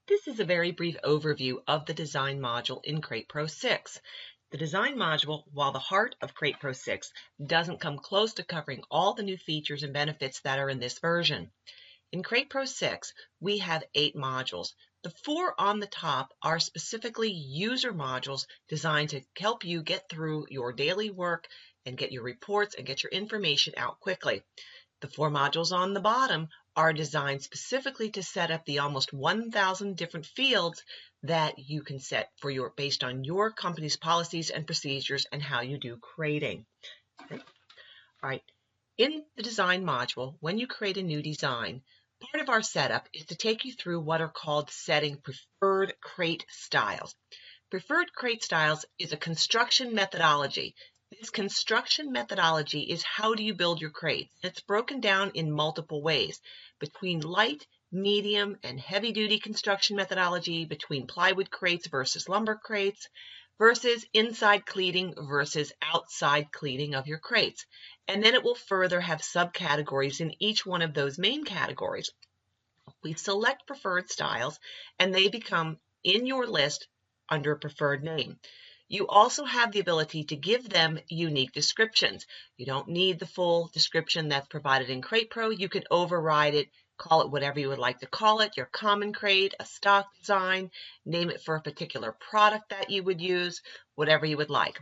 This is a very brief overview of the design module in Crate Pro 6. The design module, while the heart of Crate Pro 6, doesn't come close to covering all the new features and benefits that are in this version. In Crate Pro 6, we have 8 modules. The 4 on the top are specifically user modules designed to help you get through your daily work and get your reports and get your information out quickly. The 4 modules on the bottom are designed specifically to set up the almost 1,000 different fields that you can set for based on your company's policies and procedures and how you do crating. Okay. All right. In the design module, when you create a new design, part of our setup is to take you through what are called setting preferred crate styles. Preferred crate styles is a construction methodology. This construction methodology is how do you build your crates. It's broken down in multiple ways, between light, medium, and heavy-duty construction methodology, between plywood crates versus lumber crates, versus inside cleating versus outside cleating of your crates. And then it will further have subcategories in each one of those main categories. We select preferred styles, and they become in your list under a preferred name. You also have the ability to give them unique descriptions. You don't need the full description that's provided in Crate Pro. You can override it, call it whatever you would like to call it, your common crate, a stock design, name it for a particular product that you would use, whatever you would like.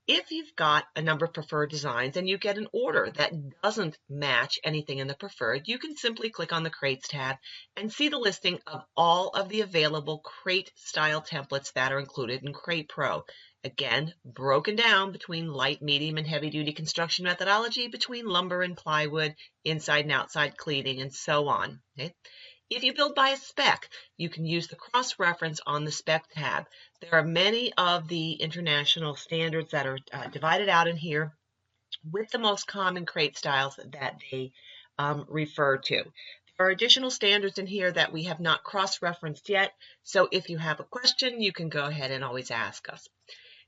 If you've got a number of preferred designs and you get an order that doesn't match anything in the preferred, you can simply click on the Crates tab and see the listing of all of the available crate style templates that are included in Crate Pro. Again, broken down between light, medium, and heavy-duty construction methodology, between lumber and plywood, inside and outside cleaning, and so on. Okay? If you build by a spec, you can use the cross-reference on the spec tab. There are many of the international standards that are divided out in here with the most common crate styles that they refer to. There are additional standards in here that we have not cross-referenced yet, so if you have a question, you can go ahead and always ask us.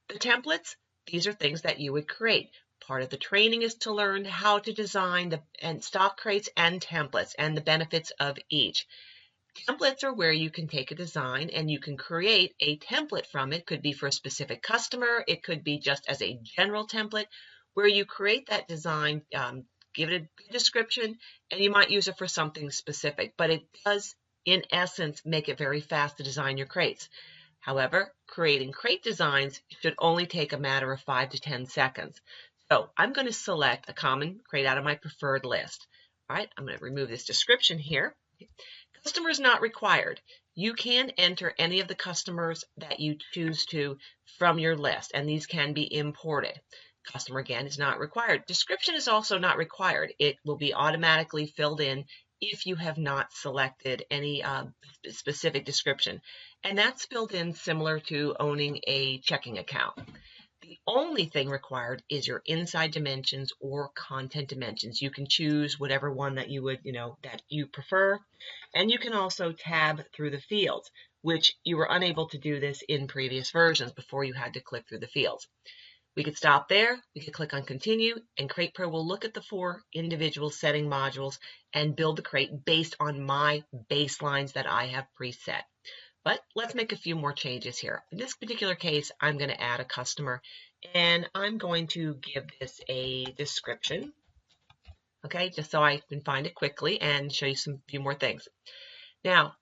The templates, these are things that you would create. Part of the training is to learn how to design and stock crates and templates and the benefits of each. Templates are where you can take a design and you can create a template from it. It could be for a specific customer. It could be just as a general template where you create that design, give it a good description, and you might use it for something specific. But it does, in essence, make it very fast to design your crates. However, creating crate designs should only take a matter of 5 to 10 seconds. So I'm going to select a common crate out of my preferred list. All right, I'm going to remove this description here. Customers not required. You can enter any of the customers that you choose to from your list, and these can be imported. Customer, again, is not required. Description is also not required. It will be automatically filled in if you have not selected any specific description. And that's filled in similar to owning a checking account. The only thing required is your inside dimensions or content dimensions. You can choose whatever one that you would, that you prefer. And you can also tab through the fields, which you were unable to do this in previous versions before you had to click through the fields. We could stop there, we could click on continue, and Crate Pro will look at the 4 individual setting modules and build the crate based on my baselines that I have preset. But let's make a few more changes here. In this particular case, I'm going to add a customer, and I'm going to give this a description, okay, just so I can find it quickly and show you few more things. Now,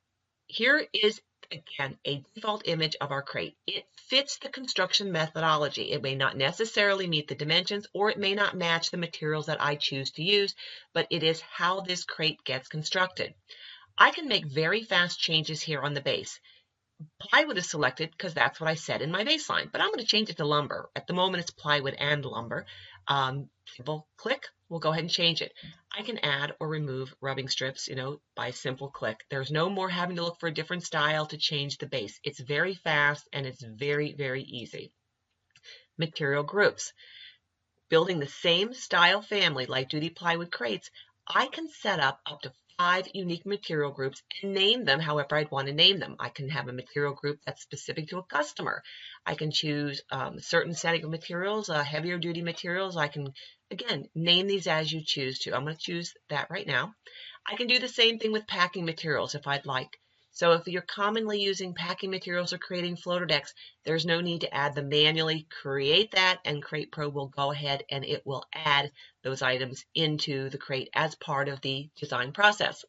here is, again, a default image of our crate. It fits the construction methodology. It may not necessarily meet the dimensions, or it may not match the materials that I choose to use, but it is how this crate gets constructed. I can make very fast changes here on the base. Plywood is selected because that's what I said in my baseline, but I'm going to change it to lumber. At the moment, it's plywood and lumber. Simple click, we'll go ahead and change it. I can add or remove rubbing strips, by simple click. There's no more having to look for a different style to change the base. It's very fast and it's very, very easy. Material groups. Building the same style family, light duty plywood crates, I can set up to 5 unique material groups and name them however I'd want to name them. I can have a material group that's specific to a customer. I can choose a certain setting of materials, heavier duty materials. I can, again, name these as you choose to. I'm going to choose that right now. I can do the same thing with packing materials if I'd like. So if you're commonly using packing materials or creating floater decks, there's no need to add them manually. Create that, and Crate Pro will go ahead and it will add those items into the crate as part of the design process.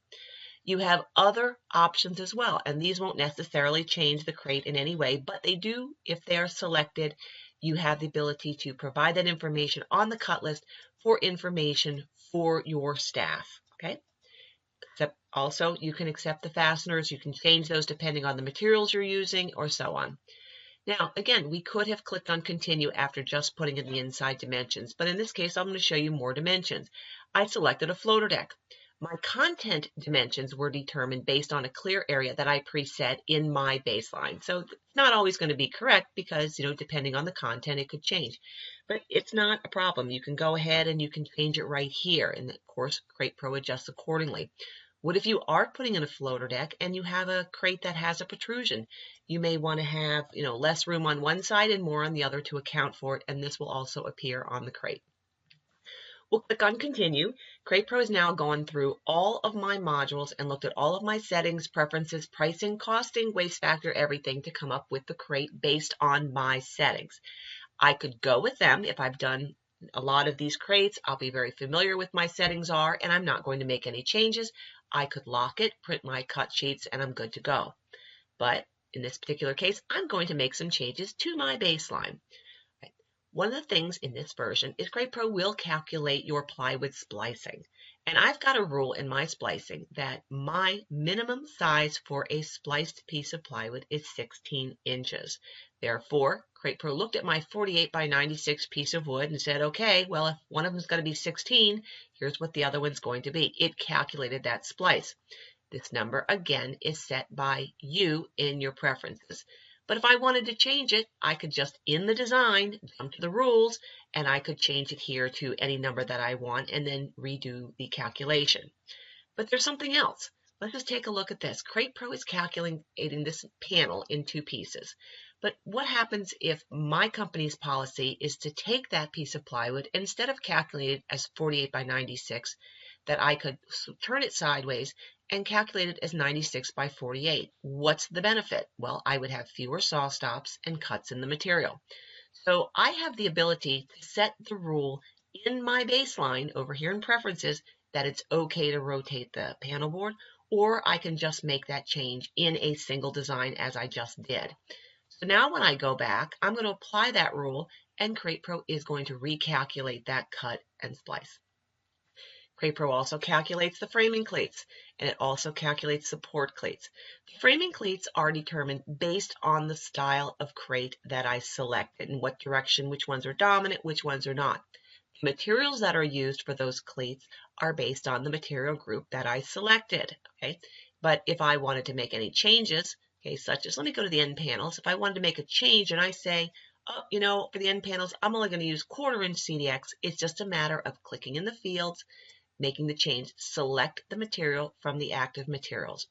You have other options as well, and these won't necessarily change the crate in any way, but they do, if they are selected, you have the ability to provide that information on the cut list for information for your staff, okay? Except also, you can accept the fasteners, you can change those depending on the materials you're using, or so on. Now, again, we could have clicked on continue after just putting in the inside dimensions, but in this case, I'm going to show you more dimensions. I selected a floater deck. My content dimensions were determined based on a clear area that I preset in my baseline. So it's not always going to be correct because, depending on the content, it could change. But it's not a problem. You can go ahead and you can change it right here. And of course, Crate Pro adjusts accordingly. What if you are putting in a floater deck and you have a crate that has a protrusion? You may want to have, less room on one side and more on the other to account for it, and this will also appear on the crate. We'll click on continue. Crate Pro has now gone through all of my modules and looked at all of my settings, preferences, pricing, costing, waste factor, everything to come up with the crate based on my settings. I could go with them. If I've done a lot of these crates, I'll be very familiar with my settings are, and I'm not going to make any changes. I could lock it, print my cut sheets, and I'm good to go. But in this particular case, I'm going to make some changes to my baseline. One of the things in this version is Crate Pro will calculate your plywood splicing. And I've got a rule in my splicing that my minimum size for a spliced piece of plywood is 16 inches. Therefore, Crate Pro looked at my 48 by 96 piece of wood and said, okay, well, if one of them is going to be 16, here's what the other one's going to be. It calculated that splice. This number, again, is set by you in your preferences. But if I wanted to change it, I could just, in the design, jump to the rules, and I could change it here to any number that I want and then redo the calculation. But there's something else. Let's just take a look at this. Crate Pro is calculating this panel in two pieces. But what happens if my company's policy is to take that piece of plywood, instead of calculating it as 48 by 96, that I could turn it sideways and calculate it as 96 by 48. What's the benefit? Well, I would have fewer saw stops and cuts in the material. So I have the ability to set the rule in my baseline over here in preferences that it's okay to rotate the panel board, or I can just make that change in a single design as I just did. So now when I go back, I'm going to apply that rule, and Crate Pro is going to recalculate that cut and splice. Crate Pro also calculates the framing cleats, and it also calculates support cleats. The framing cleats are determined based on the style of crate that I selected and what direction, which ones are dominant, which ones are not. The materials that are used for those cleats are based on the material group that I selected, okay? But if I wanted to make any changes, okay, such as, let me go to the end panels. If I wanted to make a change and I say, oh, for the end panels, I'm only going to use 1/4 inch CDX, it's just a matter of clicking in the fields, making the change, select the material from the active materials.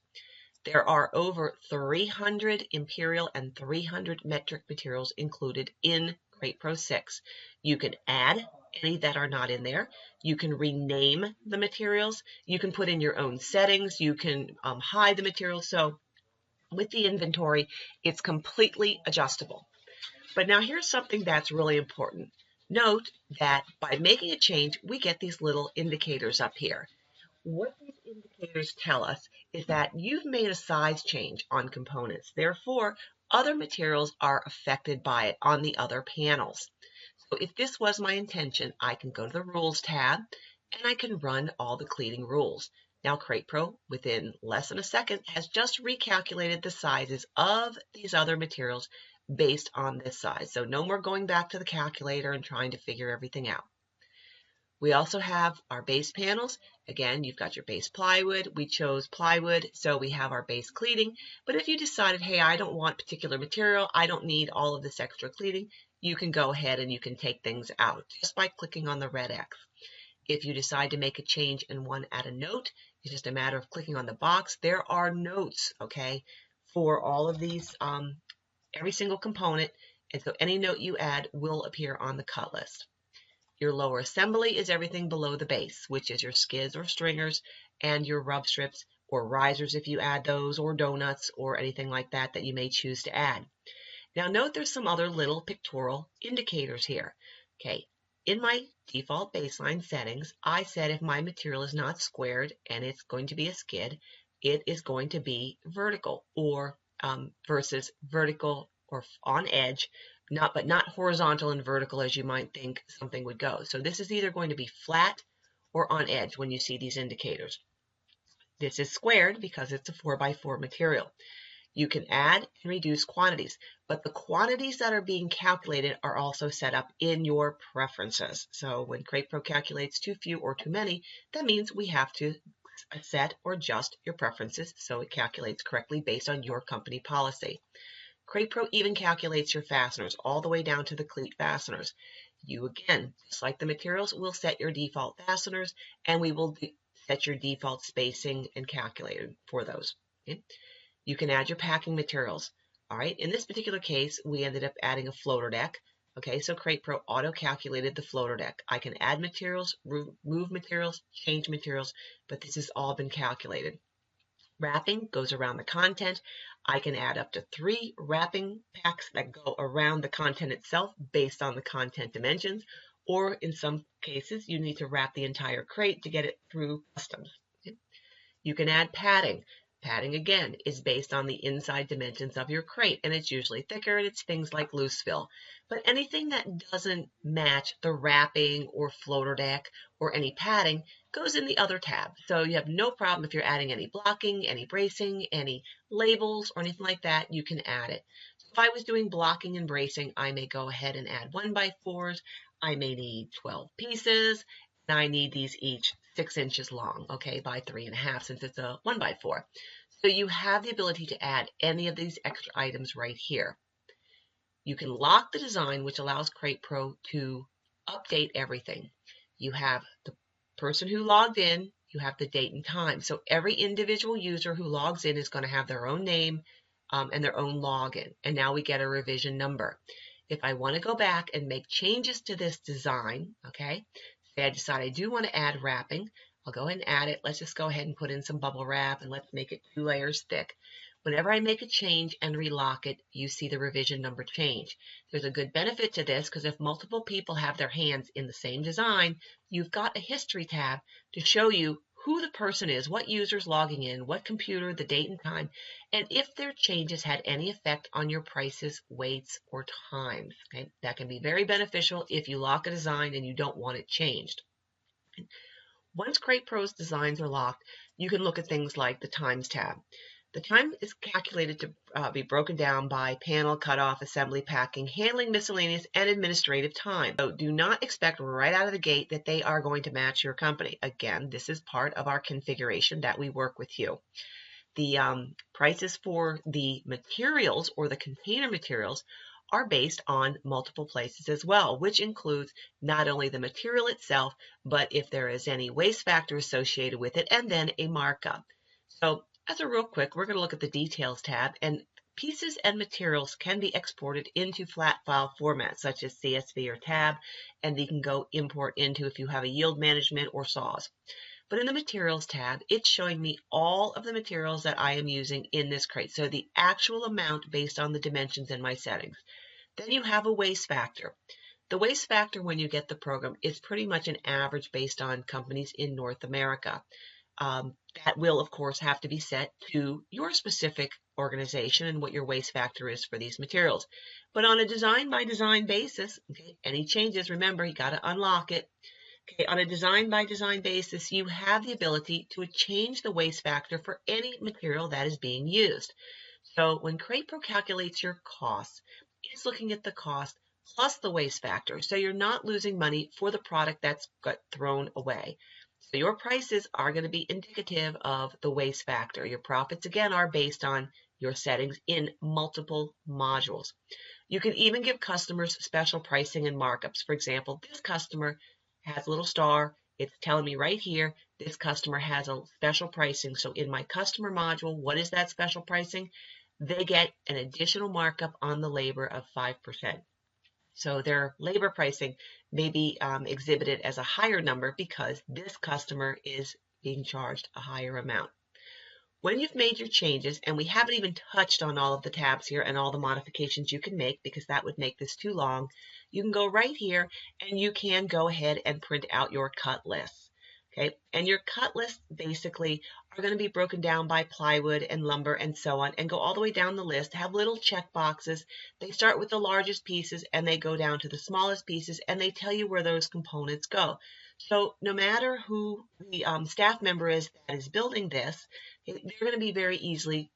There are over 300 imperial and 300 metric materials included in Crate Pro 6. You can add any that are not in there. You can rename the materials. You can put in your own settings. You can hide the materials. So with the inventory, it's completely adjustable. But now here's something that's really important. Note that by making a change, we get these little indicators up here. What these indicators tell us is that you've made a size change on components. Therefore, other materials are affected by it on the other panels. So if this was my intention, I can go to the Rules tab, and I can run all the cleating rules. Now Crate Pro, within less than a second, has just recalculated the sizes of these other materials based on this size. So no more going back to the calculator and trying to figure everything out. We also have our base panels. Again, you've got your base plywood. We chose plywood, so we have our base cleating. But if you decided, hey, I don't want particular material, I don't need all of this extra cleating, you can go ahead and you can take things out just by clicking on the red X. If you decide to make a change and want to add a note, it's just a matter of clicking on the box. There are notes, okay, for all of these, every single component, and so any note you add will appear on the cut list. Your lower assembly is everything below the base, which is your skids or stringers and your rub strips or risers if you add those, or donuts, or anything like that that you may choose to add. Now note there's some other little pictorial indicators here. Okay, in my default baseline settings, I said if my material is not squared and it's going to be a skid, it is going to be vertical, or versus vertical or on edge, but not horizontal and vertical as you might think something would go. So this is either going to be flat or on edge when you see these indicators. This is squared because it's a 4x4 material. You can add and reduce quantities, but the quantities that are being calculated are also set up in your preferences. So when CratePro calculates too few or too many, that means we have to set or adjust your preferences so it calculates correctly based on your company policy. CratePro even calculates your fasteners all the way down to the cleat fasteners. You, again, just like the materials, will set your default fasteners, and we will set your default spacing and calculator for those. Okay? You can add your packing materials. All right, in this particular case, we ended up adding a floater deck. Okay, so CratePro auto-calculated the floater deck. I can add materials, remove materials, change materials, but this has all been calculated. Wrapping goes around the content. I can add up to 3 wrapping packs that go around the content itself based on the content dimensions, or in some cases, you need to wrap the entire crate to get it through customs. Okay? You can add padding. Padding, again, is based on the inside dimensions of your crate, and it's usually thicker, and it's things like loose fill. But anything that doesn't match the wrapping or floater deck or any padding goes in the other tab. So you have no problem if you're adding any blocking, any bracing, any labels, or anything like that, you can add it. So if I was doing blocking and bracing, I may go ahead and add 1x4s. I may need 12 pieces. And I need these each 6 inches long, okay, by 3.5 since it's a 1x4. So you have the ability to add any of these extra items right here. You can lock the design, which allows CratePro to update everything. You have the person who logged in, you have the date and time. So every individual user who logs in is going to have their own name and their own login. And now we get a revision number. If I want to go back and make changes to this design, okay, say I decide I do want to add wrapping, I'll go ahead and add it. Let's just go ahead and put in some bubble wrap and let's make it 2 layers thick. Whenever I make a change and relock it, you see the revision number change. There's a good benefit to this because if multiple people have their hands in the same design, you've got a history tab to show you who the person is, what user's logging in, what computer, the date and time, and if their changes had any effect on your prices, weights, or times. Okay? That can be very beneficial if you lock a design and you don't want it changed. Once CratePro's designs are locked, you can look at things like the Times tab. The time is calculated to be broken down by panel, cutoff, assembly, packing, handling, miscellaneous, and administrative time. So do not expect right out of the gate that they are going to match your company. Again, this is part of our configuration that we work with you. The prices for the materials or the container materials are based on multiple places as well, which includes not only the material itself, but if there is any waste factor associated with it, and then a markup. So as a real quick, we're going to look at the details tab, and pieces and materials can be exported into flat file formats such as CSV or tab, and they can go import into if you have a yield management or saws. But in the materials tab, it's showing me all of the materials that I am using in this crate. So the actual amount based on the dimensions in my settings. Then you have a waste factor. The waste factor when you get the program is pretty much an average based on companies in North America. That will, of course, have to be set to your specific organization and what your waste factor is for these materials. But on a design by design basis, okay, any changes, remember, you got to unlock it. Okay, on a design by design basis, you have the ability to change the waste factor for any material that is being used. So when CratePro calculates your costs, it's looking at the cost plus the waste factor. So you're not losing money for the product that's got thrown away. So your prices are going to be indicative of the waste factor. Your profits, again, are based on your settings in multiple modules. You can even give customers special pricing and markups. For example, this customer has a little star. It's telling me right here, this customer has a special pricing. So in my customer module, what is that special pricing? They get an additional markup on the labor of 5%. So their labor pricing may be exhibited as a higher number because this customer is being charged a higher amount. When you've made your changes, and we haven't even touched on all of the tabs here and all the modifications you can make because that would make this too long, you can go right here and you can go ahead and print out your cut lists. Okay, and your cut lists basically are going to be broken down by plywood and lumber and so on, and go all the way down the list, have little check boxes. They start with the largest pieces and they go down to the smallest pieces, and they tell you where those components go. So no matter who the staff member is that is building this, they're going to be very easily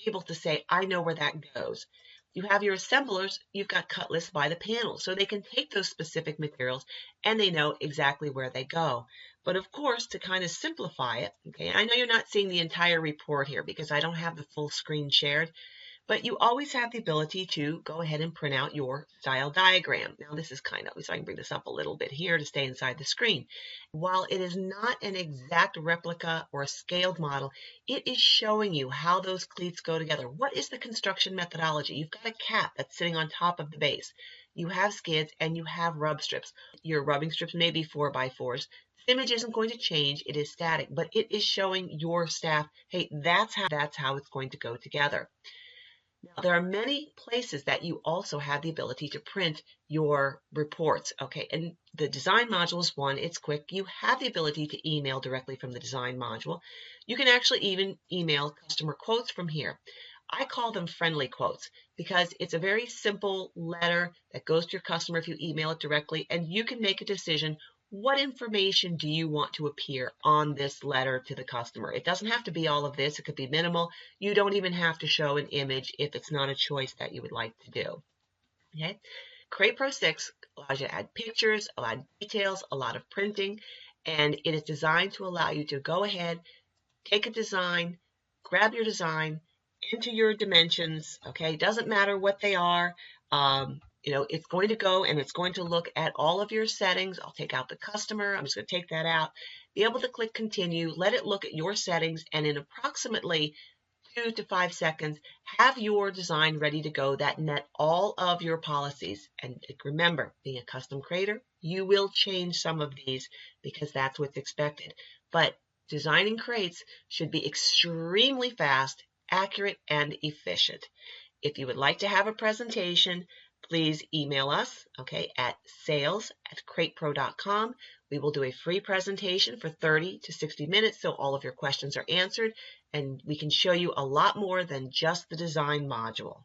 able to say, I know where that goes. You have your assemblers, you've got cut lists by the panel, so they can take those specific materials and they know exactly where they go. But of course, to kind of simplify it, okay, I know you're not seeing the entire report here because I don't have the full screen shared, but you always have the ability to go ahead and print out your style diagram. Now this is kind of, so I can bring this up a little bit here to stay inside the screen. While it is not an exact replica or a scaled model, it is showing you how those cleats go together. What is the construction methodology? You've got a cap that's sitting on top of the base. You have skids and you have rub strips. Your rubbing strips may be 4x4s. The image isn't going to change, it is static, but it is showing your staff, hey, that's how it's going to go together. Now, there are many places that you also have the ability to print your reports, okay? And the design module is one, it's quick. You have the ability to email directly from the design module. You can actually even email customer quotes from here. I call them friendly quotes because it's a very simple letter that goes to your customer if you email it directly, and you can make a decision. What information do you want to appear on this letter to the customer? It doesn't have to be all of this. It could be minimal. You don't even have to show an image if it's not a choice that you would like to do. Okay? Create Pro 6 allows you to add pictures, a lot of details, a lot of printing, and it is designed to allow you to go ahead, take a design, grab your design, enter your dimensions, okay? Doesn't matter what they are. It's going to go and it's going to look at all of your settings. I'll take out the customer. I'm just going to take that out. Be able to click continue, let it look at your settings, and in approximately 2 to 5 seconds, have your design ready to go that met all of your policies. And remember, being a custom creator, you will change some of these because that's what's expected. But designing crates should be extremely fast, accurate, and efficient. If you would like to have a presentation, please email us, okay, at sales@cratepro.com. We will do a free presentation for 30 to 60 minutes so all of your questions are answered, and we can show you a lot more than just the design module.